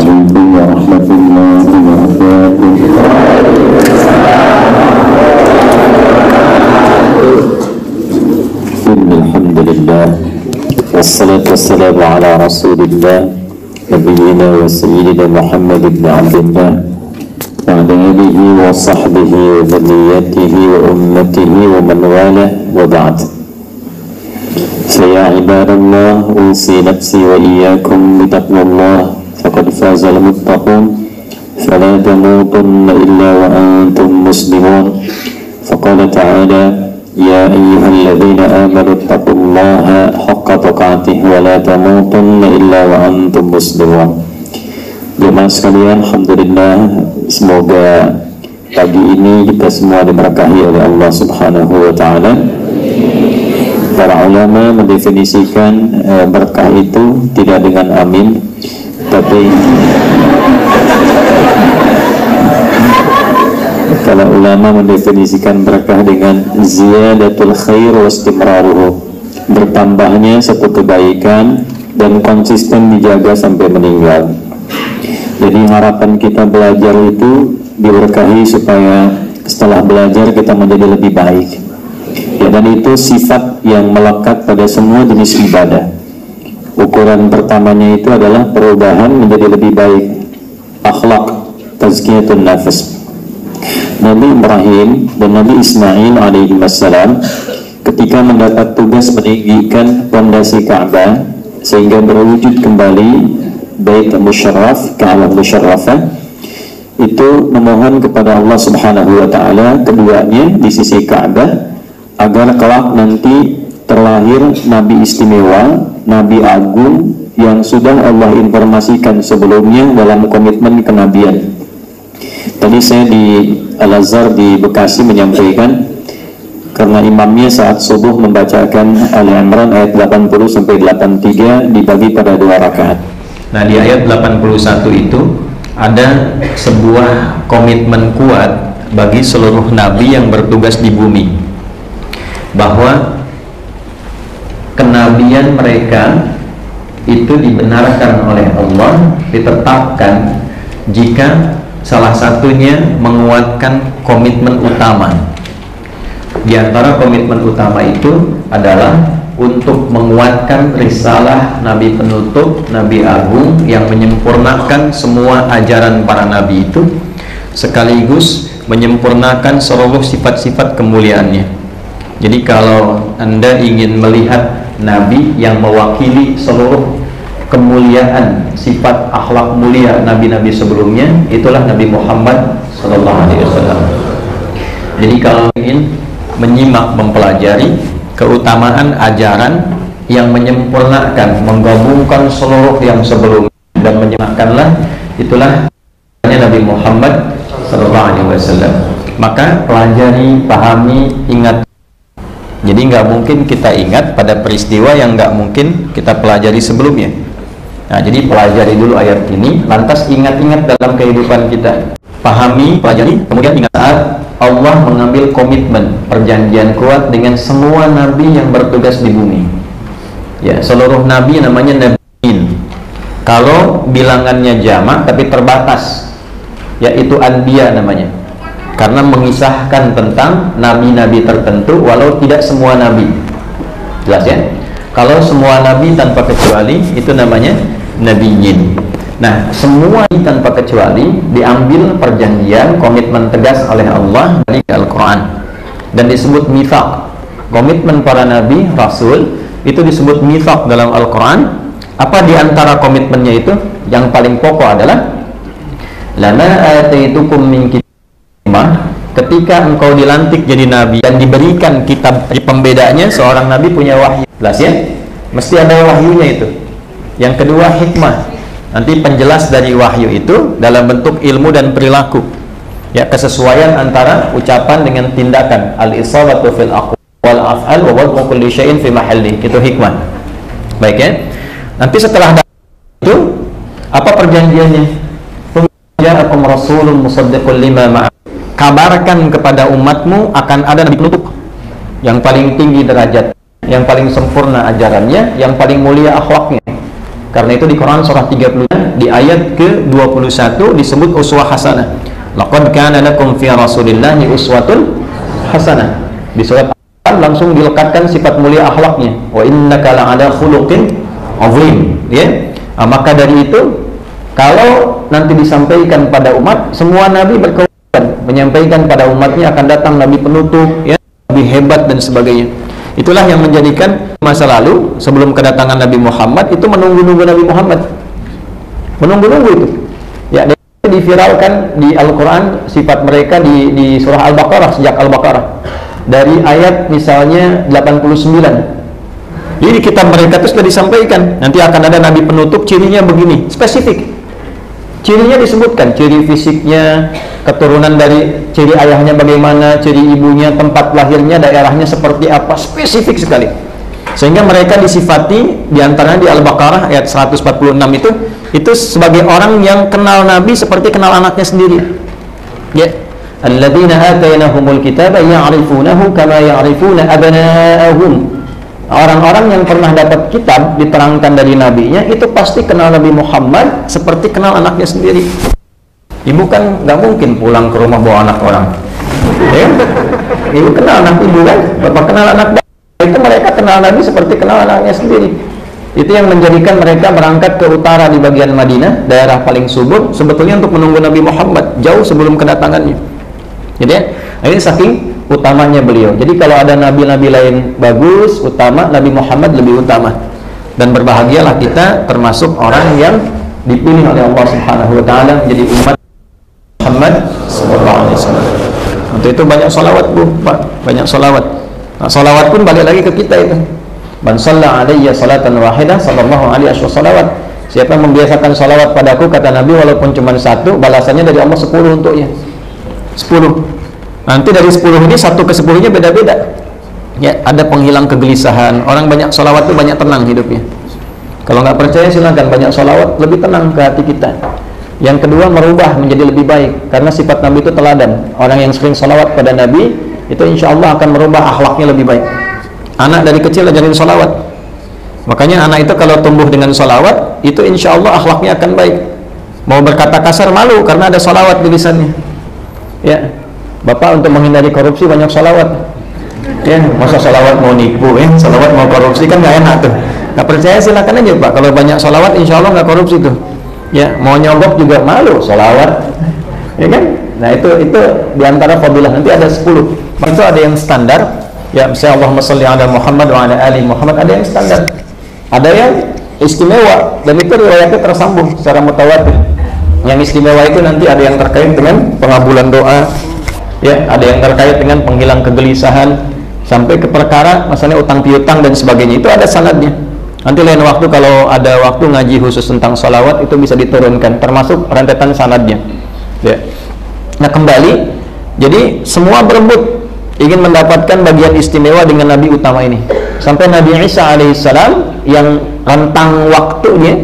عليكم ورحمة الله وبركاته. إن الحمد لله والصلاة والسلام على رسول الله نبينا وسيدنا محمد بن عبد الله وعلى آله وصحبه وذريته وأمته ومن والاه وبعد. فيا عباد الله أوصي نفسي وإياكم بتقوى الله فقد فاز المتقون فلا تموتن إلا وأنتم مسلمون. فقال تعالى يا أيها الذين آمنوا اتقوا الله حق تقاته ولا تموتن إلا وأنتم مسلمون. Jemaah sekalian, alhamdulillah, semoga pagi ini kita semua diberkahi oleh Allah Subhanahu wa taala. Para ulama mendefinisikan berkah itu tidak dengan amin, tapi kalau ulama mendefinisikan berkah dengan ziyadatul khair wa istimraruhu, bertambahnya satu kebaikan dan konsisten dijaga sampai meninggal. Jadi harapan kita belajar itu diberkahi supaya setelah belajar kita menjadi lebih baik. Ya, dan itu sifat yang melekat pada semua jenis ibadah. Ukuran pertamanya itu adalah perubahan menjadi lebih baik, akhlak, tazkiyatun nafas. Nabi Ibrahim dan Nabi Ismail alaihi wassalam ketika mendapat tugas meninggikan pondasi Ka'bah sehingga berwujud kembali Bait Musyarraf, Ka'bah Musyarrafah, itu memohon kepada Allah Subhanahu wa taala keduanya di sisi Ka'bah agar kelak nanti terlahir nabi istimewa, nabi agung yang sudah Allah informasikan sebelumnya dalam komitmen kenabian. Tadi saya di Al-Azhar di Bekasi menyampaikan karena imamnya saat subuh membacakan Ali Imran ayat 80 sampai 83 dibagi pada 2 rakaat. Nah, di ayat 81 itu ada sebuah komitmen kuat bagi seluruh nabi yang bertugas di bumi, bahwa kenabian mereka itu dibenarkan oleh Allah, ditetapkan jika salah satunya menguatkan komitmen utama. Di antara komitmen utama itu adalah untuk menguatkan risalah Nabi penutup, Nabi agung yang menyempurnakan semua ajaran para nabi itu, sekaligus menyempurnakan seluruh sifat-sifat kemuliaannya. Jadi kalau Anda ingin melihat nabi yang mewakili seluruh kemuliaan sifat akhlak mulia nabi-nabi sebelumnya, itulah Nabi Muhammad SAW. Jadi kalau ingin menyimak, mempelajari keutamaan ajaran yang menyempurnakan, menggabungkan seluruh yang sebelumnya dan menyempurnakanlah, itulah Nabi Muhammad SAW. Maka pelajari, pahami, ingat. Jadi nggak mungkin kita ingat pada peristiwa yang nggak mungkin kita pelajari sebelumnya. Nah, jadi pelajari dulu ayat ini, lantas ingat-ingat dalam kehidupan kita. Pahami, pelajari, kemudian ingat saat Allah mengambil komitmen, perjanjian kuat dengan semua nabi yang bertugas di bumi. Ya, seluruh nabi namanya nabiin. Kalau bilangannya jamak tapi terbatas, yaitu anbiya namanya. Karena mengisahkan tentang nabi-nabi tertentu walau tidak semua nabi. Jelas ya? Kalau semua nabi tanpa kecuali itu namanya nabiyin. Nah, semua tanpa kecuali diambil perjanjian, komitmen tegas oleh Allah dari Al-Quran dan disebut mitsaq. Komitmen para nabi, rasul itu disebut mitsaq dalam Al-Quran. Apa di antara komitmennya itu? Yang paling pokok adalah lama ataitukum min kitab. Ketika engkau dilantik jadi nabi dan diberikan kitab, di pembedanya seorang nabi punya wahyu. Jelas ya? Mesti ada wahyunya itu. Yang kedua, hikmah. Nanti penjelas dari wahyu itu dalam bentuk ilmu dan perilaku. Ya, kesesuaian antara ucapan dengan tindakan. Al-isabatu fil aqwal wal af'al wa wad'u kulli syai'in fi mahalli. Itu hikmah. Baik ya. Nanti setelah itu apa perjanjiannya? Ja'akum rasulun musaddiqun lima ma'a. Kabarkan kepada umatmu akan ada nabi penutup yang paling tinggi derajat, yang paling sempurna ajarannya, yang paling mulia akhlaknya. Karena itu di Quran surah 30 di ayat ke-21 disebut uswah hasanah. Laqad kana lakum fi Rasulillahi uswatun hasanah. Di surat langsung dilekatkan sifat mulia akhlaknya. Wa innaka la'ala khuluqin azim, ya. Maka dari itu kalau nanti disampaikan pada umat, semua nabi berkewajiban menyampaikan pada umatnya akan datang nabi penutup, ya, lebih hebat dan sebagainya. Itulah yang menjadikan masa lalu sebelum kedatangan Nabi Muhammad itu menunggu-nunggu Nabi Muhammad. Menunggu-nunggu itu. Ya, diviralkan di Al-Qur'an sifat mereka di surah Al-Baqarah, sejak Al-Baqarah. Dari ayat misalnya 89. Jadi di kitab mereka itu sudah disampaikan, nanti akan ada nabi penutup, cirinya begini, spesifik. Cirinya disebutkan, ciri fisiknya, keturunan dari ciri ayahnya bagaimana, ciri ibunya, tempat lahirnya, daerahnya seperti apa, spesifik sekali. Sehingga mereka disifati diantaranya di Al-Baqarah ayat 146 itu sebagai orang yang kenal Nabi seperti kenal anaknya sendiri. Ya, alladzina atainahumul kitaba ya'rifunahu kama ya'rifuna abna'ahum. Orang-orang yang pernah dapat kitab diterangkan dari nabinya itu pasti kenal Nabi Muhammad seperti kenal anaknya sendiri. Ibu kan nggak mungkin pulang ke rumah bawa anak orang, ya? Ibu kenal anak ibu kan, bapak kenal anak bapak. Itu mereka kenal Nabi seperti kenal anaknya sendiri. Itu yang menjadikan mereka berangkat ke utara di bagian Madinah, daerah paling subur, sebetulnya untuk menunggu Nabi Muhammad jauh sebelum kedatangannya. Jadi ini saking utamanya beliau. Jadi kalau ada nabi-nabi lain bagus, utama, Nabi Muhammad lebih utama. Dan berbahagialah kita termasuk orang yang dipilih oleh Allah Subhanahu wa taala menjadi umat Muhammad sallallahu alaihi wasallam. Untuk itu banyak salawat, Bu, Pak. Banyak salawat. Nah, salawat pun balik lagi ke kita itu. Man shalla alayya salatan wahidah sallallahu alaihi wasallam. Siapa yang membiasakan salawat padaku, kata Nabi, walaupun cuma satu, balasannya dari Allah 10 untuknya. 10. Nanti dari 10 ini 1 ke 10-nya beda-beda. Ya, ada penghilang kegelisahan. Orang banyak sholawat itu banyak tenang hidupnya. Kalau nggak percaya silakan, banyak sholawat lebih tenang ke hati kita. Yang kedua, merubah menjadi lebih baik. Karena sifat Nabi itu teladan. Orang yang sering sholawat pada Nabi itu insya Allah akan merubah akhlaknya lebih baik. Anak dari kecil ajarin sholawat. Makanya anak itu kalau tumbuh dengan sholawat itu insya Allah akhlaknya akan baik. Mau berkata kasar malu karena ada sholawat di lisannya. Ya, Bapak untuk menghindari korupsi banyak sholawat. Ya, masa sholawat mau nipu, sholawat mau korupsi kan nggak enak tuh. Nggak percaya silakan aja Pak. Kalau banyak sholawat, insya Allah nggak korupsi tuh. Ya, mau nyogok juga malu sholawat. Ya kan? Nah itu diantara fadilah. Nanti ada 10. Itu ada yang standar. Ya, misalnya Allahumma sholli ala Muhammad wa ala ali Muhammad, ada yang standar. Ada yang istimewa dan itu riwayatnya tersambung secara mutawatir. Yang istimewa itu nanti ada yang terkait dengan pengabulan doa. Ya, ada yang terkait dengan penghilang kegelisahan sampai ke perkara masalah utang piutang dan sebagainya. Itu ada sanadnya. Nanti lain waktu kalau ada waktu ngaji khusus tentang sholawat itu bisa diturunkan, termasuk rentetan sanadnya. Ya. Nah kembali, jadi semua berebut ingin mendapatkan bagian istimewa dengan Nabi utama ini. Sampai Nabi Isa alaihissalam yang rentang waktunya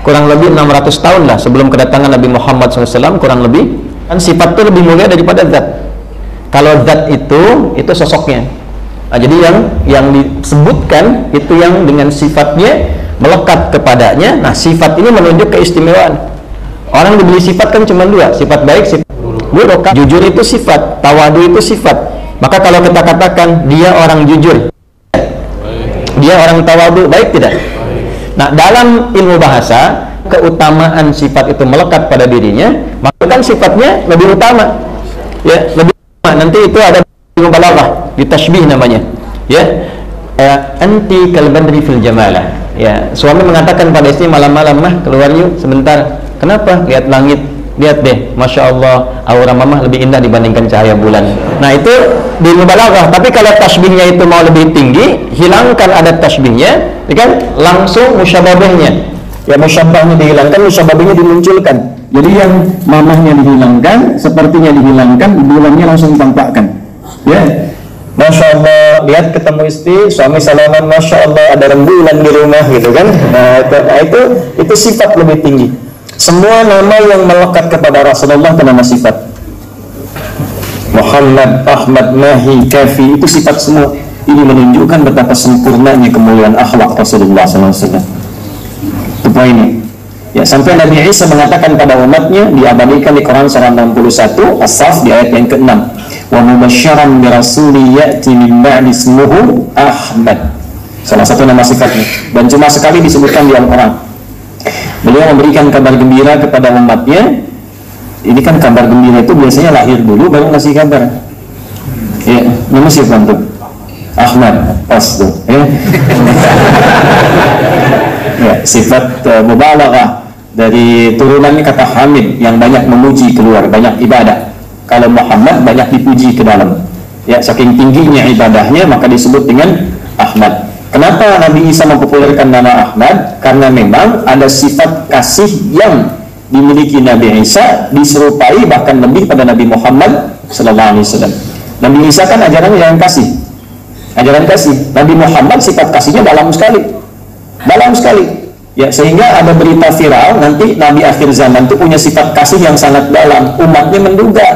kurang lebih 600 tahun lah sebelum kedatangan Nabi Muhammad SAW, kurang lebih kan sifat itu lebih mulia daripada zat. Kalau zat itu sosoknya. Nah, jadi yang disebutkan itu yang dengan sifatnya melekat kepadanya. Nah, sifat ini menunjuk keistimewaan. Orang diberi sifat kan cuma 2, sifat baik, sifat buruk. Jujur itu sifat, tawadu itu sifat. Maka kalau kita katakan dia orang jujur, dia orang tawadu, baik tidak? Nah, dalam ilmu bahasa, keutamaan sifat itu melekat pada dirinya, maka kan sifatnya lebih utama. Ya, lebih nanti itu ada ilmu balaghah, ditashbih namanya. Ya, anti kal badri fil jamalah. Ya, suami mengatakan pada istri malam-malam, mah keluar yuk sebentar. Kenapa? Lihat langit, lihat deh, masya Allah, aura mamah lebih indah dibandingkan cahaya bulan. Nah itu di ilmu balaghah. Tapi kalau tashbihnya itu mau lebih tinggi, hilangkan adat tashbihnya, ya kan? Langsung musyababahnya. Ya, musyabahnya dihilangkan, musyababahnya dimunculkan. Jadi yang mamahnya dihilangkan, sepertinya dihilangkan, bulannya langsung ditampakkan. Ya, masya Allah, lihat ketemu istri, suami salaman, masya Allah, ada rembulan di rumah, gitu kan? Nah itu sifat lebih tinggi. Semua nama yang melekat kepada Rasulullah itu nama sifat. Muhammad, Ahmad, Mahi, Kafi, itu sifat semua. Ini menunjukkan betapa sempurnanya kemuliaan akhlak Rasulullah SAW. Itu Semua ini. Ya, sampai Nabi Isa mengatakan pada umatnya, diabadikan di Quran surah 61 As-Saff di ayat yang ke-6. Wa mubasysyiran bi rasulin ya'ti min ba'di ismuhu Ahmad. Salah satu nama sifatnya, dan cuma sekali disebutkan di Al-Quran. Beliau memberikan kabar gembira kepada umatnya. Ini kan kabar gembira itu biasanya lahir dulu baru ngasih kabar. Ya, nama siapa tuh? Ahmad, pas tuh. Ya, ya sifat mubalaghah dari turunannya kata Hamid yang banyak memuji keluar, banyak ibadah. Kalau Muhammad banyak dipuji ke dalam. Ya, saking tingginya ibadahnya maka disebut dengan Ahmad. Kenapa Nabi Isa mempopulerkan nama Ahmad? Karena memang ada sifat kasih yang dimiliki Nabi Isa diserupai bahkan lebih pada Nabi Muhammad SAW. Nabi Isa kan ajarannya yang kasih, ajaran kasih. Nabi Muhammad sifat kasihnya dalam sekali, dalam sekali. Ya, sehingga ada berita viral nanti Nabi akhir zaman itu punya sifat kasih yang sangat dalam. Umatnya menduga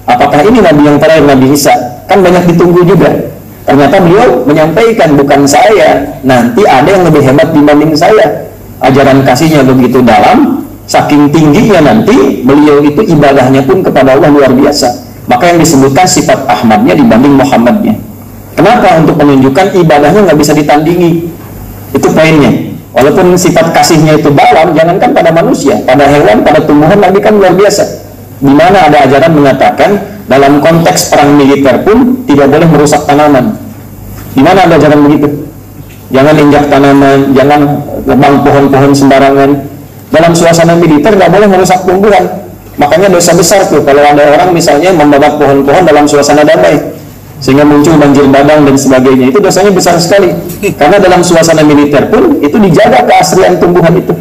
apakah ini Nabi yang terakhir, Nabi Isa? Kan banyak ditunggu juga. Ternyata beliau menyampaikan, bukan saya, nanti ada yang lebih hebat dibanding saya. Ajaran kasihnya begitu dalam, saking tingginya nanti beliau itu ibadahnya pun kepada Allah luar biasa. Maka yang disebutkan sifat Ahmadnya dibanding Muhammadnya. Kenapa? Untuk menunjukkan ibadahnya nggak bisa ditandingi. Itu poinnya. Walaupun sifat kasihnya itu dalam, jangankan pada manusia, pada hewan, pada tumbuhan Nabi kan luar biasa. Di mana ada ajaran mengatakan dalam konteks perang militer pun tidak boleh merusak tanaman. Di mana ada ajaran begitu? Jangan injak tanaman, jangan nebang pohon-pohon sembarangan. Dalam suasana militer nggak boleh merusak tumbuhan. Makanya dosa besar tuh kalau ada orang misalnya membabak pohon-pohon dalam suasana damai sehingga muncul banjir bandang dan sebagainya. Itu dosanya besar sekali. Karena dalam suasana militer pun itu dijaga keaslian tumbuhan itu.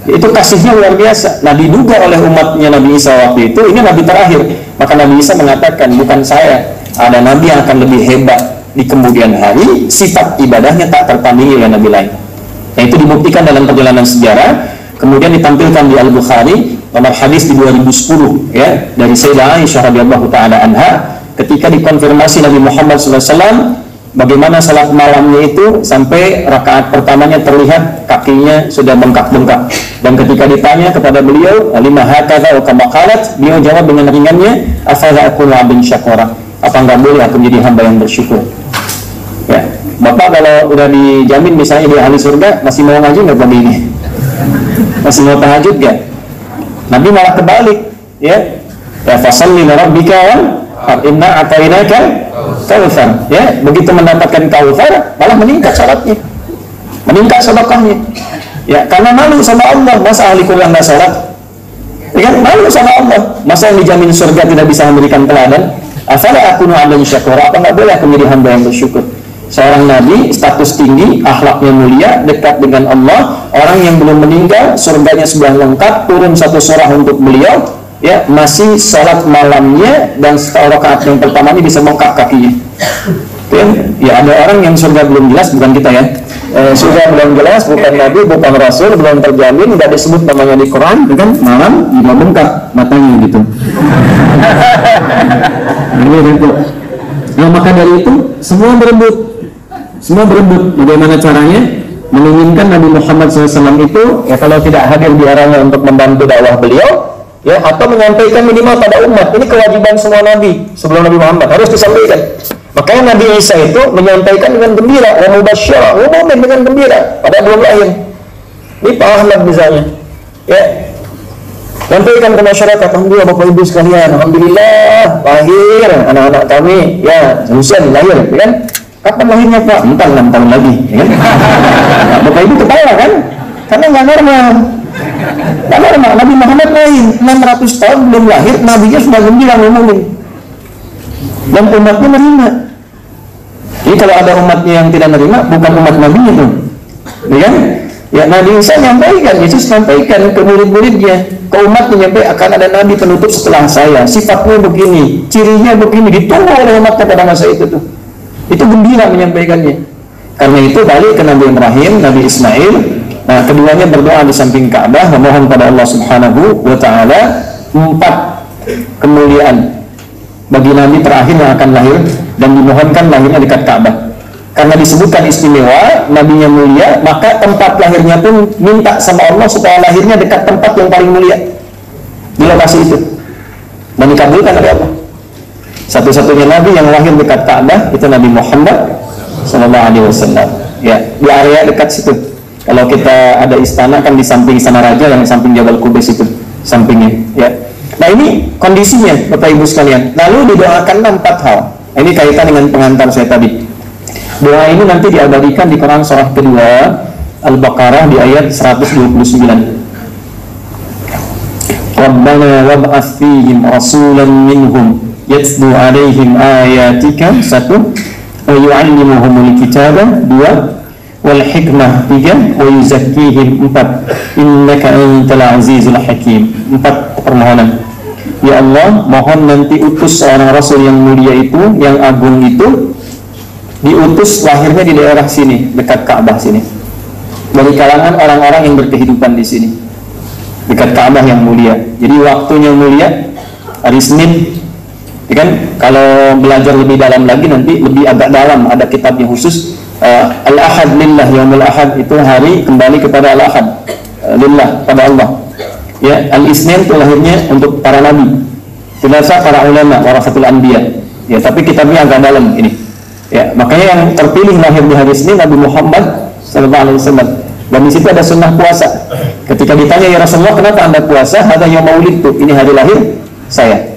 Itu kasihnya luar biasa. Nah, diduga oleh umatnya Nabi Isa waktu itu ini Nabi terakhir. Maka Nabi Isa mengatakan, bukan saya, ada Nabi yang akan lebih hebat di kemudian hari, sifat ibadahnya tak tertandingi oleh Nabi lain. Nah, itu dibuktikan dalam perjalanan sejarah. Kemudian ditampilkan di Al-Bukhari nomor hadis di 2010 ya, dari Sayyidah Aisyah radhiyallahu taala anha, ketika dikonfirmasi Nabi Muhammad SAW bagaimana salat malamnya itu sampai rakaat pertamanya terlihat kakinya sudah bengkak-bengkak. Dan ketika ditanya kepada beliau, lima hakadha wa kama qalat, beliau jawab dengan ringannya, afala akunu 'abdan syakura. Apa enggak boleh aku menjadi hamba yang bersyukur? Ya, Bapak kalau udah dijamin misalnya di ahli surga, masih mau ngaji enggak pagi ini? Masih mau tahajud enggak? Nabi malah kebalik, ya. Ya fasalli li rabbika wa inna atainaka kautsar. Ya, begitu mendapatkan kautsar malah meningkat salatnya. Meningkat sedekahnya. Ya, karena malu sama Allah. Masa ahli Quran enggak salat? Ya kan, malu sama Allah. Masa yang dijamin surga tidak bisa memberikan teladan? Afala akunu 'abdan syakura. Apa enggak boleh aku menjadi hamba yang bersyukur? Seorang nabi, status tinggi, akhlaknya mulia, dekat dengan Allah, orang yang belum meninggal, surganya sudah lengkap, turun satu surah untuk beliau, ya, masih salat malamnya dan setelah rakaat yang pertama ini bisa bengkak kakinya. Ya, ada orang yang surga belum jelas, bukan kita ya. Surga belum jelas, bukan nabi, bukan rasul, belum terjamin, tidak disebut namanya di Quran, kan? Malam lima bengkak matanya gitu. Nah, maka dari itu semua berebut. Semua berebut bagaimana caranya menginginkan Nabi Muhammad SAW itu ya kalau tidak hadir di arahnya untuk membantu dakwah beliau ya, atau menyampaikan minimal pada umat. Ini kewajiban semua Nabi sebelum Nabi Muhammad harus disampaikan. Makanya Nabi Isa itu menyampaikan dengan gembira, wa mubasysyiran, umumin dengan gembira pada belum lahir. Ini Pak Ahmad misalnya ya, sampaikan ke masyarakat, alhamdulillah Bapak Ibu sekalian, alhamdulillah lahir anak-anak kami ya, Husain lahir ya kan. Kapan lahirnya Pak? Entar 6 tahun lagi ya kan? Nah, Bapak Ibu ketawa kan? Karena nggak normal. Nggak normal. Nabi Muhammad lain 600 tahun belum lahir, Nabinya sudah gembira ngomongin dan umatnya menerima. Jadi kalau ada umatnya yang tidak menerima, bukan umat Nabi itu ya kan? Ya, Nabi Isa menyampaikan, Yesus sampaikan ke murid-muridnya, ke umatnya, nyampe akan ada Nabi penutup setelah saya, sifatnya begini, cirinya begini, ditunggu oleh umatnya pada masa itu tuh. Itu gembira menyampaikannya. Karena itu balik ke Nabi Ibrahim, Nabi Ismail. Nah, keduanya berdoa di samping Ka'bah, memohon pada Allah Subhanahu wa Ta'ala 4 kemuliaan bagi Nabi terakhir yang akan lahir dan dimohonkan lahirnya dekat Ka'bah. karena disebutkan istimewa, nabinya mulia, maka tempat lahirnya pun minta sama Allah supaya lahirnya dekat tempat yang paling mulia di lokasi itu, dan dikabulkan oleh Allah. Satu-satunya nabi yang lahir dekat Ka'bah itu Nabi Muhammad SAW. Ya, di area dekat situ. Kalau kita ada istana kan di samping istana raja, yang di samping Jabal Qubais itu sampingnya. Ya. Nah ini kondisinya Bapak Ibu sekalian. Lalu didoakan 4 hal. Ini kaitan dengan pengantar saya tadi. Doa ini nanti diabadikan di Quran surah kedua Al-Baqarah di ayat 129. Rabbana wab'ats fihim rasulan minhum yatlu 'alaihim ayatika 1 wa yu'allimuhumul kitaba 2 wal hikmah 3 wa yuzakkihim 4 innaka antal azizul hakim. 4 permohonan. Ya Allah, mohon nanti utus seorang rasul yang mulia itu, yang agung itu, diutus lahirnya di daerah sini, dekat Ka'bah sini, dari kalangan orang-orang yang berkehidupan di sini, dekat Ka'bah yang mulia. Jadi waktunya mulia, hari Senin. Ya kan? Kalau belajar lebih dalam lagi nanti lebih agak dalam, ada kitabnya khusus. Al-Ahad lillah, Yaumul Ahad itu hari kembali kepada Al-Ahad, lillah, pada Allah. Ya, Al-Isnin itu lahirnya untuk para nabi, Selasa para ulama, warasatul anbiya. Ya, tapi kitabnya agak dalam ini. Ya, makanya yang terpilih lahir di hari Senin Nabi Muhammad SAW. Dan di situ ada sunnah puasa. Ketika ditanya, ya Rasulullah, kenapa Anda puasa? Hada yaum maulidtu, ini hari lahir saya.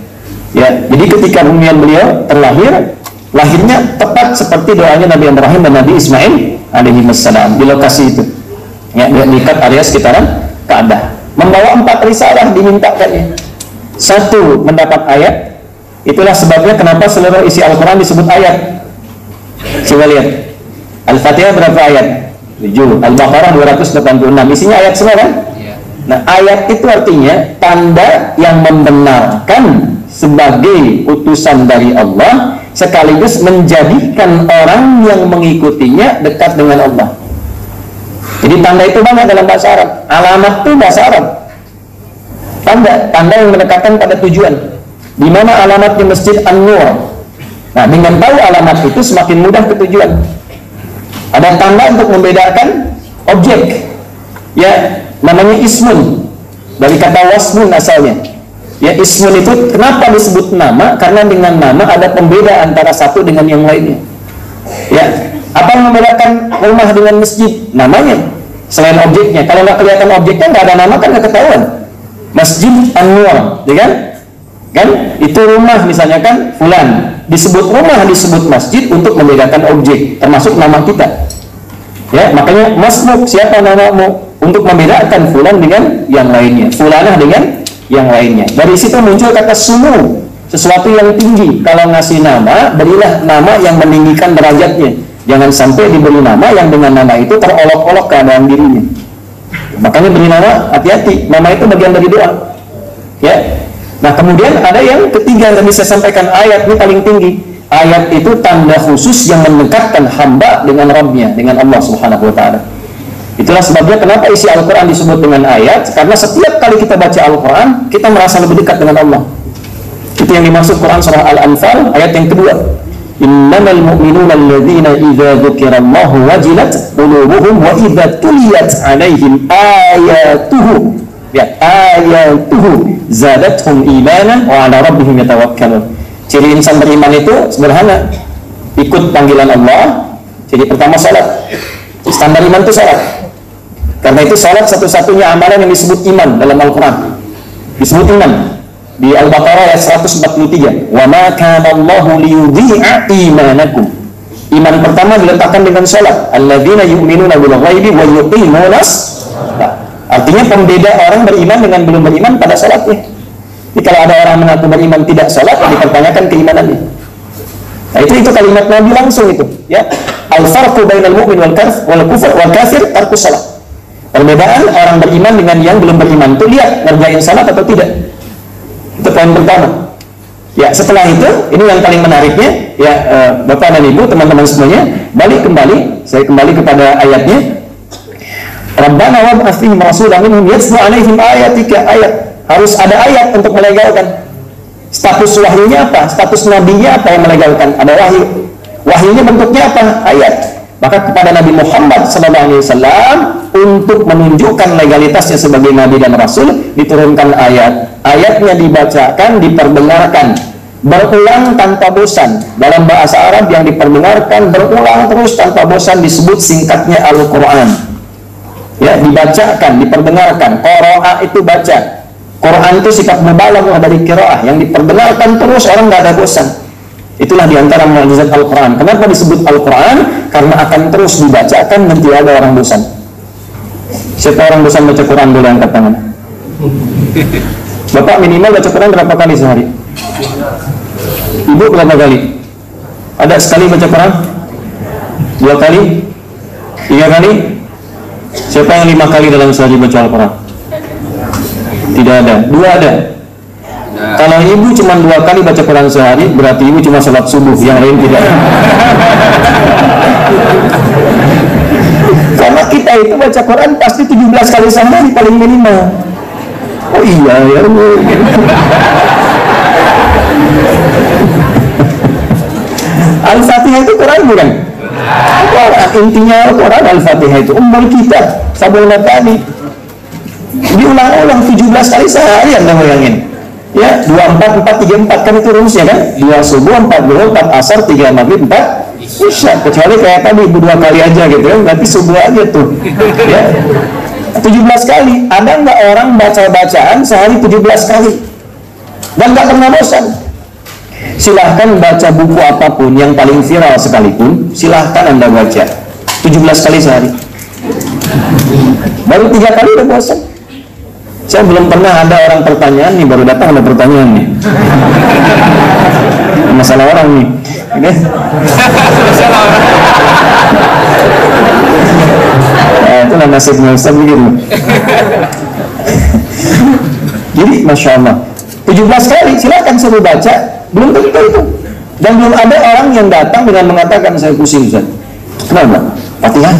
Ya, jadi ketika kemudian beliau terlahir, lahirnya tepat seperti doanya Nabi Ibrahim dan Nabi Ismail alaihi wassalam di lokasi itu. Ya, di dekat area sekitaran Ka'bah. Membawa 4 risalah dimintakannya. 1, mendapat ayat. Itulah sebabnya kenapa seluruh isi Al-Quran disebut ayat. Coba lihat, Al-Fatihah berapa ayat? 7. Al-Baqarah 286. Isinya ayat semua kan? Nah, ayat itu artinya tanda yang membenarkan sebagai utusan dari Allah, sekaligus menjadikan orang yang mengikutinya dekat dengan Allah. Jadi tanda itu banyak dalam bahasa Arab. Alamat itu bahasa Arab. Tanda yang mendekatkan pada tujuan. Di mana alamatnya Masjid An-Nur. Nah, dengan tahu alamat itu semakin mudah ke tujuan. Ada tanda untuk membedakan objek. Ya, namanya ismun. Dari kata wasmun asalnya. Ya, ismun itu kenapa disebut nama? Karena dengan nama ada pembeda antara satu dengan yang lainnya. Ya, apa yang membedakan rumah dengan masjid? Namanya, selain objeknya. Kalau nggak kelihatan objeknya, nggak ada nama kan nggak ketahuan. Masjid An-Nur, ya kan? Kan? Itu rumah misalnya kan, fulan. Disebut rumah, disebut masjid untuk membedakan objek, termasuk nama kita. Ya, makanya masmuk, siapa namamu? Untuk membedakan fulan dengan yang lainnya, fulanah dengan yang lainnya. Dari situ muncul kata sumu, sesuatu yang tinggi. Kalau ngasih nama, berilah nama yang meninggikan derajatnya. Jangan sampai diberi nama yang dengan nama itu terolok-olok keadaan dirinya. Makanya beri nama, hati-hati. Nama itu bagian dari doa. Ya. Nah, kemudian ada yang ketiga yang bisa sampaikan, ayat ini paling tinggi. Ayat itu tanda khusus yang mendekatkan hamba dengan Rabbnya, dengan Allah Subhanahu wa ta'ala. Itulah sebabnya kenapa isi Al-Quran disebut dengan ayat, karena setiap kali kita baca Al-Quran, kita merasa lebih dekat dengan Allah. Itu yang dimaksud Quran surah Al-Anfal ayat yang kedua. Innamal mu'minuna alladzina idza dzukirallahu wajilat qulubuhum wa idza tuliyat 'alaihim ayatuhu, ya, ayatuhu zadatuhum imanan wa 'ala rabbihim yatawakkalun. Ciri insan beriman itu sederhana, ikut panggilan Allah. Jadi pertama salat. Standar iman itu salat. Karena itu salat satu-satunya amalan yang disebut iman dalam Al-Quran. Disebut iman di Al-Baqarah ayat 143. Wa ma kana Allahu liyudhi'a imanakum. Iman pertama diletakkan dengan salat. Alladzina yu'minuna bil ghaibi wa yuqimunas. Artinya pembeda orang beriman dengan belum beriman pada salatnya. Jadi kalau ada orang mengaku beriman tidak salat, dipertanyakan keimanannya. Nah, itu kalimat Nabi langsung itu, ya. Al-farqu bainal mu'min wal kafir tarkus salat. Perbedaan orang beriman dengan yang belum beriman itu lihat ngerjain salat atau tidak. Itu poin pertama. Ya, setelah itu ini yang paling menariknya, ya, Bapak dan Ibu, teman-teman semuanya, saya kembali kepada ayatnya. Rabbana wab'ats fihim rasulan minhum yatlu 'alaihim ayatika. Ayat harus ada ayat untuk melegalkan. Status wahyunya apa? Status nabinya apa yang melegalkan? Ada wahyu. Wahyunya bentuknya apa? Ayat. Maka kepada Nabi Muhammad SAW untuk menunjukkan legalitasnya sebagai Nabi dan Rasul diturunkan ayat. Ayatnya dibacakan, diperdengarkan, berulang tanpa bosan. Dalam bahasa Arab yang diperdengarkan berulang terus tanpa bosan disebut singkatnya Al-Quran. Ya, dibacakan, diperdengarkan. Qiraah itu baca. Quran itu sifat mubalaghah dari qiraah, yang diperdengarkan terus, orang nggak ada bosan. Itulah diantara mukjizat Al-Quran. Kenapa disebut Al-Quran? Karena akan terus dibacakan dan tidak ada orang bosan. Siapa orang bosan baca Quran boleh angkat tangan. Bapak minimal baca Quran berapa kali sehari? Ibu berapa kali? Ada sekali baca Quran? 2 kali? 3 kali? Siapa yang 5 kali dalam sehari baca Al-Quran? Tidak ada. 2 ada. Kalau ibu cuma 2 kali baca Quran sehari, berarti ibu cuma sholat subuh, yang lain tidak. Karena kita itu baca Quran pasti 17 kali sehari paling minimal. Oh iya ya. Al-Fatihah itu Quran bukan? Intinya Quran Al-Fatihah itu ummul kitab, sabul matani. Diulang-ulang 17 kali sehari, Anda bayangin. Ya, 24, 4, 3, 4 kan itu rumusnya kan? 2 subuh, 4 duhur, 4 asar, 3 maghrib, 4 isya. Kecuali kayak tadi ibu 2 kali aja gitu kan, berarti subuh aja tuh. Ya, 17 kali. Ada nggak orang baca bacaan sehari 17 kali dan nggak pernah bosan? Silahkan baca buku apapun yang paling viral sekalipun, silahkan Anda baca 17 kali sehari. Baru 3 kali udah bosan. Saya belum pernah ada orang pertanyaan nih, baru datang ada pertanyaan nih. Masalah orang nih. Itulah nasibnya Ustaz begitu. Jadi Masya Allah 17 kali silakan suruh baca, belum tentu itu. Dan belum ada orang yang datang dengan mengatakan saya pusing Ustaz. Kenapa? Fatihah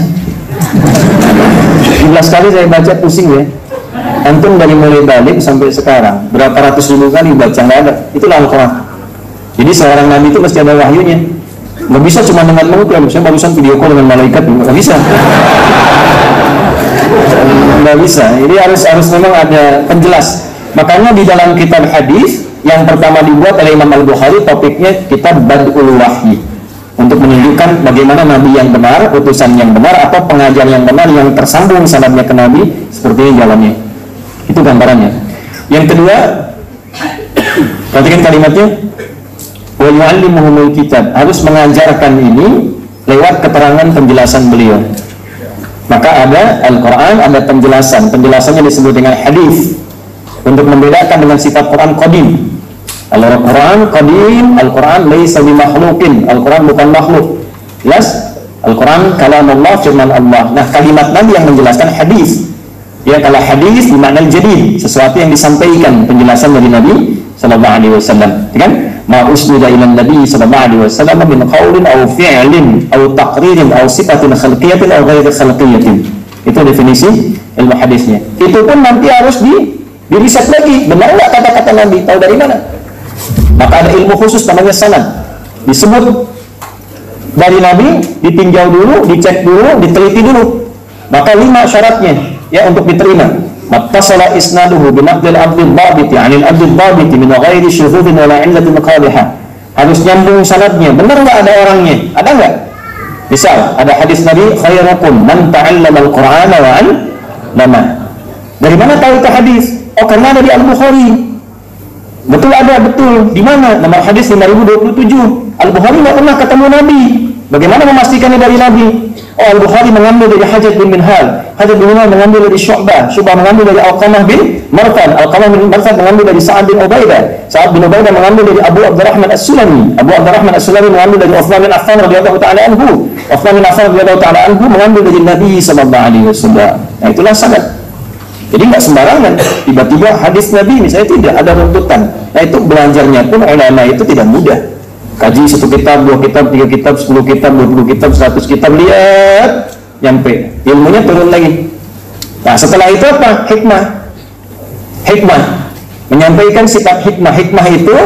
17 kali saya baca pusing ya. Antum dari mulai balik sampai sekarang berapa ratus ribu kali baca, nggak ada. Itulah Al-Quran. Jadi seorang nabi itu mesti ada wahyunya. Nggak bisa cuma dengan mengklaim saya barusan video call dengan malaikat, nggak bisa. Nggak bisa. Jadi harus memang ada penjelas. Makanya di dalam kitab hadis yang pertama dibuat oleh Imam Al-Bukhari, topiknya kitab Bad'ul Wahyi, untuk menunjukkan bagaimana nabi yang benar, utusan yang benar, atau pengajar yang benar yang tersambung sanadnya ke nabi, seperti ini jalannya. Itu gambarannya. Yang kedua, perhatikan kalimatnya, wa yu'allimuhumul kitab, harus mengajarkan ini lewat keterangan penjelasan beliau. Maka ada Al-Quran, ada penjelasan. Penjelasannya disebut dengan hadis, untuk membedakan dengan sifat Quran qadim. Al-Quran qadim, Al-Quran laisa bimakhluqin, Al-Quran bukan makhluk. Jelas? Al-Quran kalamullah, firman Allah. Nah, kalimat Nabi yang menjelaskan hadis. Ya, kalau hadis bermakna jadid, sesuatu yang disampaikan, penjelasan dari Nabi sallallahu alaihi wasallam, kan? Ma usnida ila Nabi sallallahu alaihi wasallam min qaulin aw fi'lin aw taqririn aw sifatin khalqiyatin aw ghairi khalqiyatin. Itu definisi ilmu hadisnya. Itu pun nanti harus diriset lagi, benar enggak kata-kata Nabi, tahu dari mana? Maka ada ilmu khusus namanya sanad. Disebut dari Nabi, ditinjau dulu, dicek dulu, diteliti dulu. Maka 5 syaratnya ya untuk diterima. Mattasala isnaduhu binaqdil abdil babiti 'anil abdil babiti min ghairi syuhudin wala 'illatin qadihah. Harus nyambung sanadnya. Benar enggak ada orangnya? Ada enggak? Misal ada hadis Nabi, khairukum man ta'allama al-Qur'ana wa 'allama. Dari mana tahu itu hadis? Oh, karena ada di Al-Bukhari. Betul ada, betul. Di mana? Nomor hadis 5027. Al-Bukhari enggak pernah ketemu Nabi. Bagaimana memastikannya dari Nabi? Oh, Al-Bukhari mengambil dari Hajjaj bin Minhal, Hajjaj bin Minhal mengambil dari Syu'bah, Syu'bah mengambil dari Alqamah bin Marthad, Alqamah bin Marthad mengambil dari Sa'ad bin Ubaidah, Sa'ad bin Ubaidah mengambil dari Abu Abdurrahman As-Sulami, Abu Abdurrahman As-Sulami mengambil dari Uthman bin Affan radhiyallahu ta'ala anhu, Uthman bin Affan radhiyallahu ta'ala anhu mengambil dari Nabi sallallahu alaihi wasallam. Nah, itulah sanad. Jadi nggak sembarangan tiba-tiba hadis Nabi misalnya, tidak ada runtutan. Nah, itu belajarnya pun ulama itu tidak mudah. Kaji 1 kitab, 2 kitab, 3 kitab, 10 kitab, 20 kitab, 100 kitab, lihat nyampe ilmunya turun lagi. Nah, setelah itu apa? Hikmah menyampaikan sifat hikmah. Hikmah itu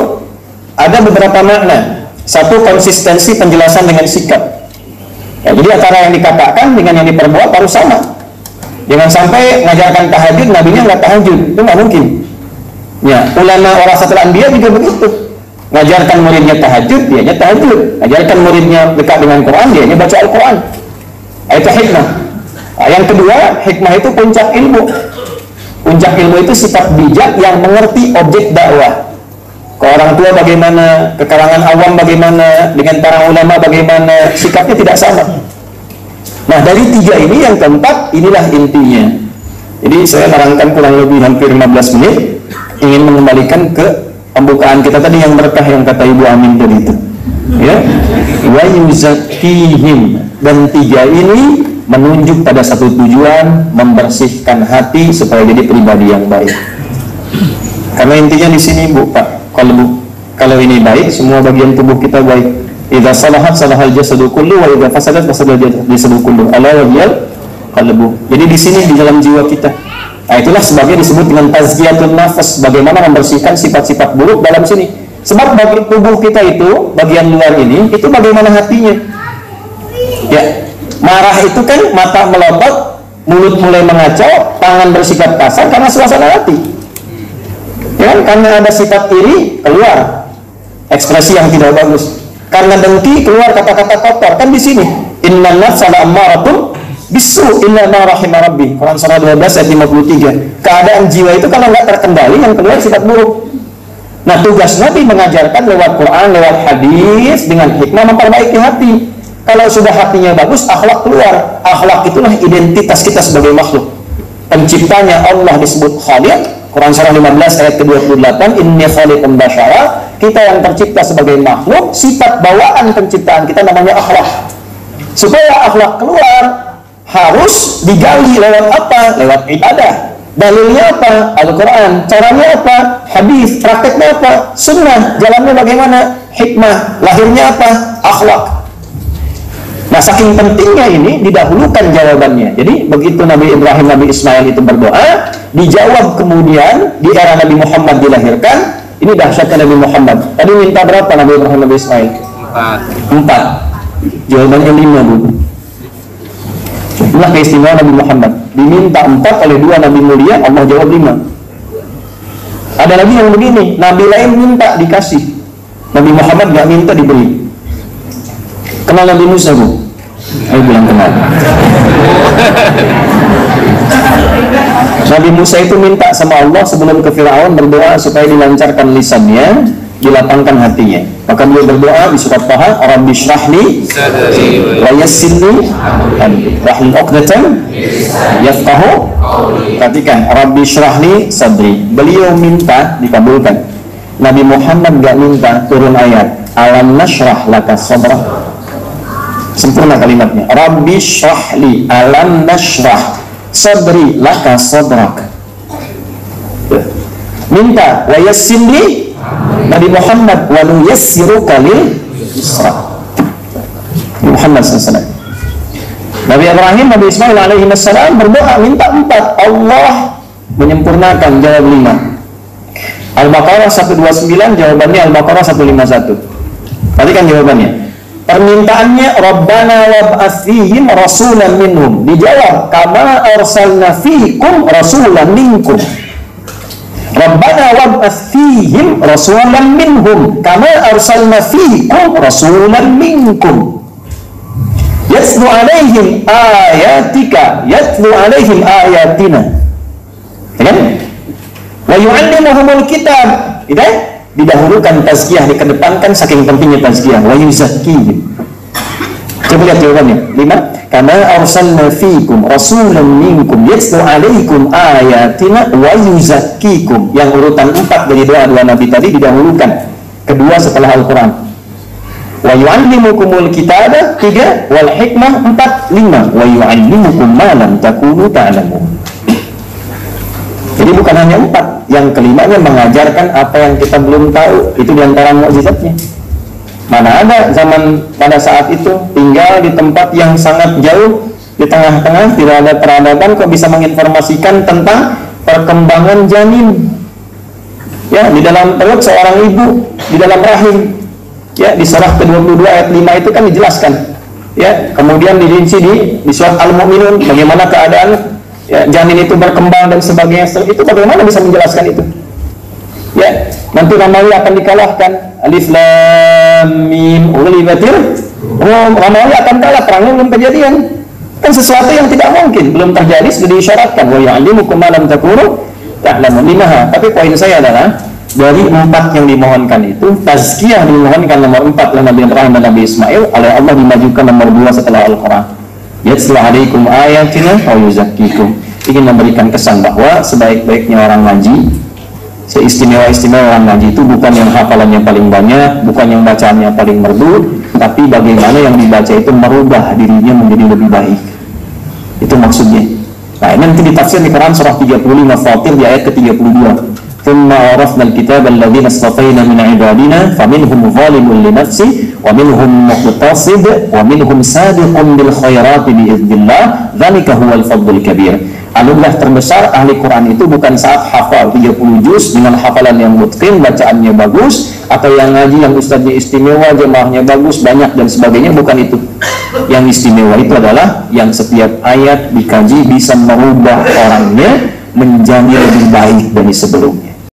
ada beberapa makna. Satu, konsistensi penjelasan dengan sikap. Ya, jadi antara yang dikatakan dengan yang diperbuat harus sama. Jangan sampai ngajarkan tahajud, nabinya nggak tahajud, itu nggak mungkin. Ya, ulama warasatul anbiya juga begitu. Ngajarkan muridnya tahajud, dianya tahajud. Ngajarkan muridnya dekat dengan Quran, dianya baca Al-Quran. Itu hikmah. Nah, yang kedua, hikmah itu puncak ilmu. Puncak ilmu itu sifat bijak yang mengerti objek dakwah. Ke orang tua bagaimana, ke kalangan awam bagaimana, dengan para ulama bagaimana, sikapnya tidak sama. Nah, dari tiga ini yang keempat, inilah intinya. Jadi saya barangkan kurang lebih hampir 15 menit ingin mengembalikan ke pembukaan kita tadi yang berkah yang kata Ibu Amin tadi itu. Ya, wa yuzakkihim, dan tiga ini menunjuk pada satu tujuan, membersihkan hati supaya jadi pribadi yang baik. Karena intinya di sini Bu, Pak, kalau ini baik, semua bagian tubuh kita baik. Idza salahat salahal jasadu kullu wa idza fasadat fasadal jasadu kullu. Ala wajhal qalbu. Jadi di sini di dalam jiwa kita. Nah, itulah sebabnya disebut dengan tazkiyatun nafas, bagaimana membersihkan sifat-sifat buruk dalam sini. Sebab bagi tubuh kita itu, bagian luar ini, itu bagaimana hatinya. Ya, marah itu kan mata melotot, mulut mulai mengacau, tangan bersikap kasar karena suasana hati. Ya, karena ada sifat iri, keluar ekspresi yang tidak bagus. Karena dengki, keluar kata-kata kotor. Kan di sini, innan nafsa la'ammaratun bisu illa ma rahima rabbi. Quran surah 12 ayat 53. Keadaan jiwa itu kalau nggak terkendali, yang keluar sifat buruk. Nah, tugas Nabi mengajarkan lewat Quran, lewat hadis, dengan hikmah memperbaiki hati. Kalau sudah hatinya bagus, akhlak keluar. Akhlak itulah identitas kita sebagai makhluk. Penciptanya Allah disebut Khaliq. Quran surah 15 ayat ke-28, inni khaliqun basyara. Kita yang tercipta sebagai makhluk, sifat bawaan penciptaan kita namanya akhlak. Supaya akhlak keluar, harus digali lewat apa? Lewat ibadah. Dalilnya apa? Al-Quran. Caranya apa? Hadis. Prakteknya apa? Sunnah. Jalannya bagaimana? Hikmah. Lahirnya apa? Akhlak. Nah, saking pentingnya ini didahulukan jawabannya. Jadi begitu Nabi Ibrahim, Nabi Ismail itu berdoa, dijawab kemudian di era Nabi Muhammad dilahirkan. Ini dahsyatnya Nabi Muhammad. Tadi minta berapa Nabi Ibrahim, Nabi Ismail? 4. Jawabannya 5 Bu. Inilah keistimewaan Nabi Muhammad. Diminta 4 oleh 2 Nabi mulia, Allah jawab 5. Ada lagi yang begini, Nabi lain minta dikasih, Nabi Muhammad gak minta diberi. Kenal Nabi Musa Bu? Ayo bilang kenal. Nabi Musa itu minta sama Allah sebelum ke Fir'aun, berdoa supaya dilancarkan lisannya, dilapangkan hatinya. Maka beliau berdoa di surat Taha, Rabbi shrahli wa yassirli wahlul 'uqdatam yafqahu. Perhatikan, Rabbi shrahli sadri. Beliau minta dikabulkan. Nabi Muhammad gak minta, turun ayat alam nashrah laka sadrak. Sempurna kalimatnya. Rabbi shrahli alam nashrah sadri laka sadrak. Minta wa yassirli Nabi Muhammad wa nuyassiruka lil yusra. Muhammad SAW. Nabi Ibrahim, Nabi Ismail alaihi wassalam berdoa minta 4, Allah menyempurnakan, jawab 5. Al-Baqarah 129, jawabannya Al-Baqarah 151. Tadi kan jawabannya. Permintaannya Rabbana wab'ats fihim rasulan minhum, dijawab kama arsalna fiikum rasulan minkum. Rabbana wab'ats fihim rasulan minhum kama arsalna fiikum rasulan minkum. Yatlu alaihim ayatika yatlu alaihim ayatina. Ya kan? Wa yu'allimuhumul kitab. Tidak? Didahulukan tazkiyah, dikedepankan saking pentingnya tazkiyah. Wa yuzakkihim. Coba lihat jawabannya. 5. Kama arsalna fiikum rasulan minkum yatlu alaikum ayatina wa yuzakkikum. Yang urutan 4 dari doa-doa Nabi tadi didahulukan, kedua setelah Al-Quran. Wa yu'allimukumul kitaba 3, wal hikmah 4, 5. Wa yu'allimukum ma lam takunu ta'lamun. Jadi bukan hanya 4, yang kelimanya mengajarkan apa yang kita belum tahu. Itu diantara mukjizatnya. Mana ada zaman pada saat itu tinggal di tempat yang sangat jauh, di tengah-tengah tidak ada peradaban, kok bisa menginformasikan tentang perkembangan janin. Ya, di dalam perut seorang ibu, di dalam rahim. Ya, di surah ke-22 ayat 5 itu kan dijelaskan. Ya, kemudian dirinci di surat Al-Mu'minun bagaimana keadaan ya, janin itu berkembang dan sebagainya. Itu bagaimana bisa menjelaskan itu? Ya, nanti Romawi akan dikalahkan. Alif Lam Mim ulibatir. Romawi akan kalah, perangnya belum kejadian. Kan sesuatu yang tidak mungkin, belum terjadi sudah diisyaratkan. Wa ya'limukum ma lam takunu ta'lamun. Tapi poin saya adalah dari 4 yang dimohonkan itu, tazkiyah dimohonkan nomor 4 oleh Nabi Ibrahim dan Nabi Ismail, oleh Allah dimajukan nomor 2 setelah Al-Quran. Yatslu alaikum ayatina wa yuzakkikum. Ingin memberikan kesan bahwa sebaik-baiknya orang ngaji, seistimewa-istimewa orang ngaji itu bukan yang hafalannya paling banyak, bukan yang bacaannya paling merdu, tapi bagaimana yang dibaca itu merubah dirinya menjadi lebih baik. Itu maksudnya. Nah, ini nanti ditafsir di Quran surah 35 Fatir di ayat ke-32. ثم عرفنا الكتاب الذين اصطفينا من عبادنا فمنهم ظالم لنفسه ومنهم مقتصد ومنهم سابق بالخيرات بإذن الله ذلك هو الفضل الكبير. Anugerah terbesar ahli Quran itu bukan saat hafal 30 juz dengan hafalan yang mutqin, bacaannya bagus, atau yang ngaji yang ustadznya istimewa, jemaahnya bagus, banyak dan sebagainya. Bukan itu. Yang istimewa itu adalah yang setiap ayat dikaji bisa merubah orangnya menjadi lebih baik dari sebelumnya.